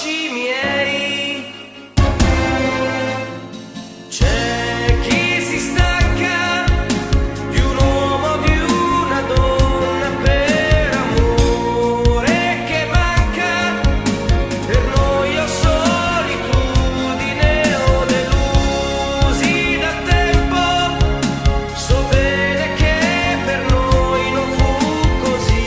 amici miei. C'è chi si stanca di un uomo, di una donna, per amore che manca. Per noi o solitudine o delusi da tempo. So bene che per noi non fu così.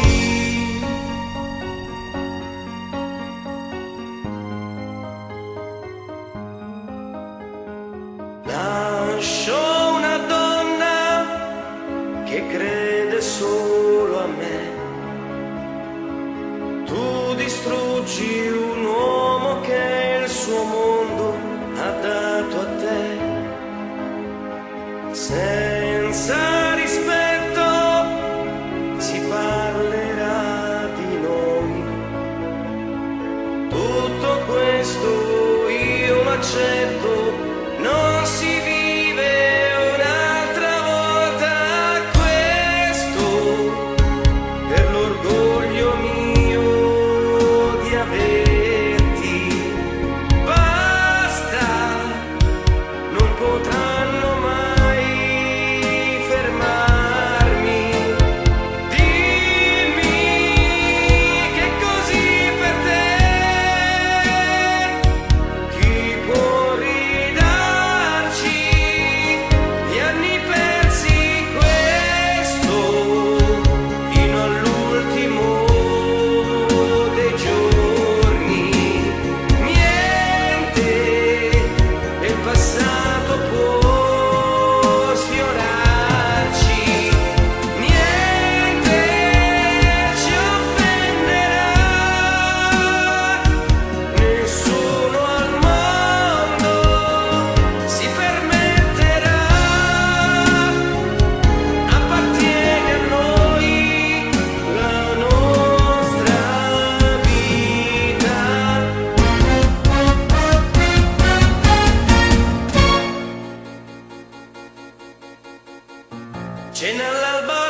Lascio una donna che crede solo a me. Tu distruggi un uomo che il suo mondo ha dato a te. Senza rispetto si parlerà di noi. Tutto questo io lo accetto. Non si vive un'altra volta questo, per l'orgoglio mio di averti. Basta, non potranno mai fermarmi. Dimmi che così per te chi può ridarci gli anni persi, questo fino all'ultimo dei giorni. Niente del passato può sfiorarci, niente ci offenderà, nessuno al mondo si permetterà. Appartiene a noi la nostra vita. Cena all'alba